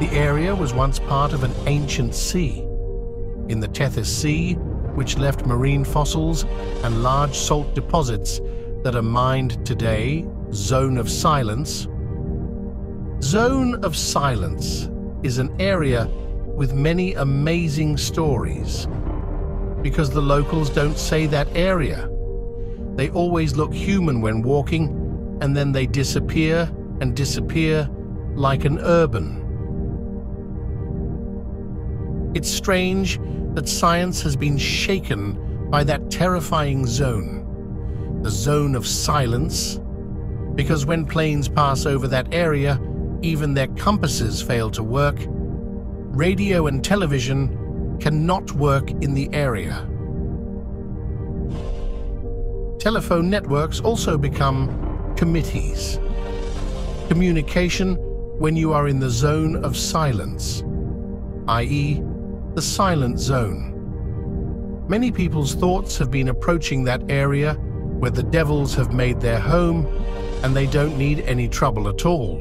The area was once part of an ancient sea. In the Tethys Sea, which left marine fossils and large salt deposits that are mined today, Zone of Silence. Zone of Silence is an area with many amazing stories, because the locals don't say that area. They always look human when walking, and then they disappear and disappear like an urban. It's strange that science has been shaken by that terrifying zone, the Zone of Silence, because when planes pass over that area, even their compasses fail to work. Radio and television cannot work in the area. Telephone networks also become committees. Communication when you are in the Zone of Silence, i.e., the silent zone. Many people's thoughts have been approaching that area where the devils have made their home and they don't need any trouble at all.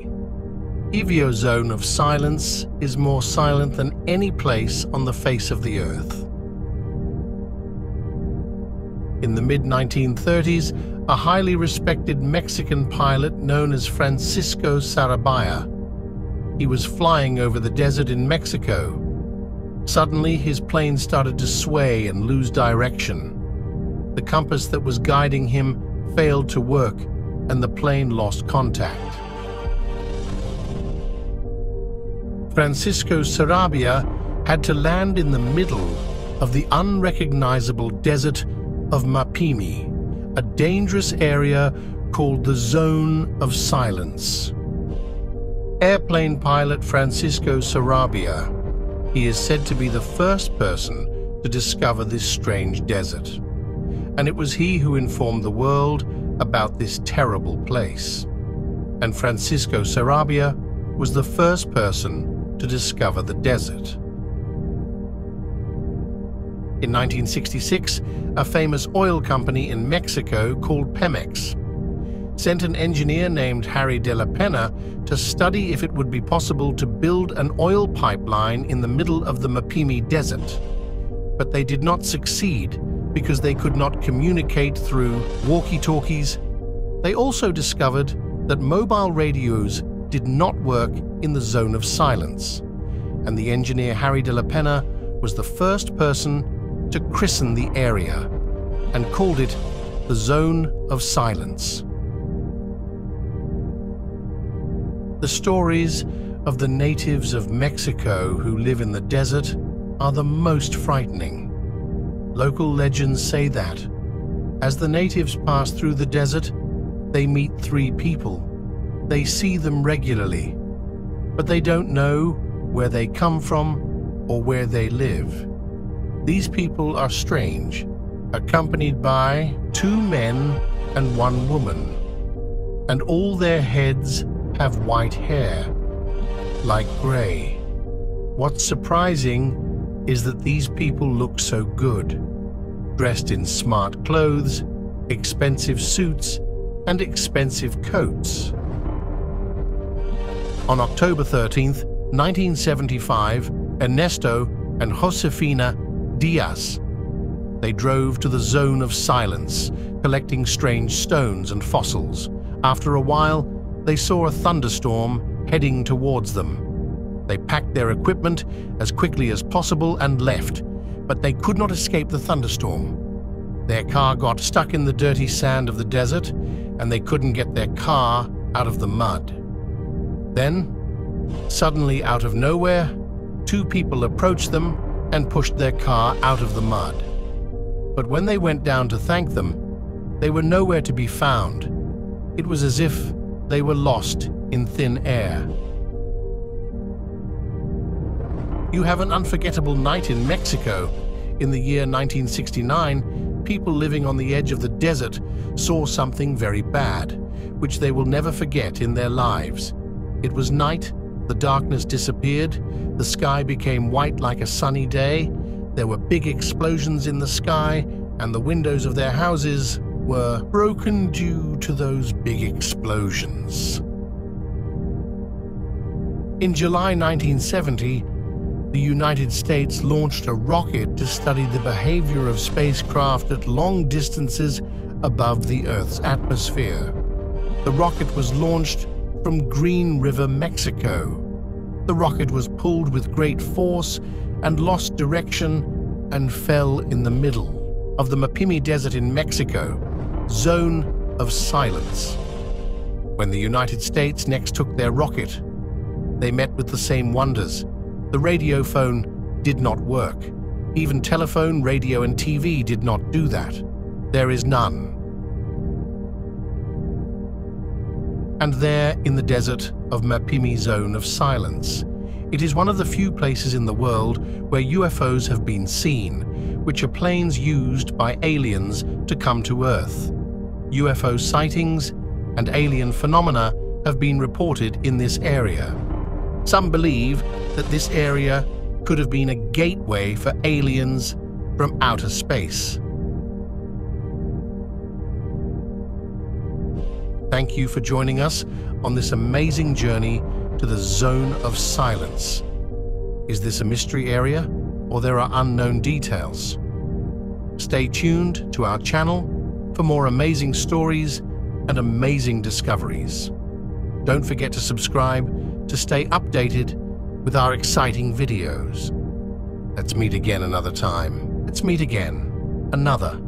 Evio Zone of Silence is more silent than any place on the face of the earth. In the mid-1930s, a highly respected Mexican pilot known as Francisco Sarabia. He was flying over the desert in Mexico. Suddenly, his plane started to sway and lose direction. The compass that was guiding him failed to work, and the plane lost contact. Francisco Sarabia had to land in the middle of the unrecognizable desert of Mapimi, a dangerous area called the Zone of Silence. Airplane pilot Francisco Sarabia, he is said to be the first person to discover this strange desert, and it was he who informed the world about this terrible place. And Francisco Sarabia was the first person to discover the desert. In 1966, a famous oil company in Mexico called Pemex sent an engineer named Harry de la Pena to study if it would be possible to build an oil pipeline in the middle of the Mapimi Desert. But they did not succeed because they could not communicate through walkie-talkies. They also discovered that mobile radios did not work in the Zone of Silence, and the engineer Harry de la Pena was the first person to christen the area and called it the Zone of Silence. The stories of the natives of Mexico who live in the desert are the most frightening. Local legends say that, as the natives pass through the desert, they meet three people. They see them regularly, but they don't know where they come from or where they live. These people are strange, accompanied by 2 men and 1 woman, and all their heads have white hair, like gray. What's surprising is that these people look so good, dressed in smart clothes, expensive suits, and expensive coats. On October 13th, 1975, Ernesto and Josefina Diaz, they drove to the Zone of Silence, collecting strange stones and fossils. After a while, they saw a thunderstorm heading towards them. They packed their equipment as quickly as possible and left, but they could not escape the thunderstorm. Their car got stuck in the dirty sand of the desert, and they couldn't get their car out of the mud. Then, suddenly out of nowhere, 2 people approached them and pushed their car out of the mud. But when they went down to thank them, they were nowhere to be found. It was as if they were lost in thin air. You have an unforgettable night in Mexico. In the year 1969, people living on the edge of the desert saw something very bad, which they will never forget in their lives. It was night, the darkness disappeared, the sky became white like a sunny day, there were big explosions in the sky, and the windows of their houses were broken due to those big explosions. In July 1970, the United States launched a rocket to study the behavior of spacecraft at long distances above the Earth's atmosphere. The rocket was launched from Green River, Mexico. The rocket was pulled with great force and lost direction and fell in the middle of the Mapimi Desert in Mexico, zone of silence. When the United States next took their rocket, they met with the same wonders. The radio phone did not work. Even telephone, radio, and TV did not do that. There is none. And there, in the desert of Mapimi Zone of Silence, it is one of the few places in the world where UFOs have been seen, which are planes used by aliens to come to Earth. UFO sightings and alien phenomena have been reported in this area. Some believe that this area could have been a gateway for aliens from outer space. Thank you for joining us on this amazing journey to the Zone of Silence. Is this a mystery area, or there are unknown details? Stay tuned to our channel for more amazing stories and amazing discoveries. Don't forget to subscribe to stay updated with our exciting videos. Let's meet again another time. Let's meet again another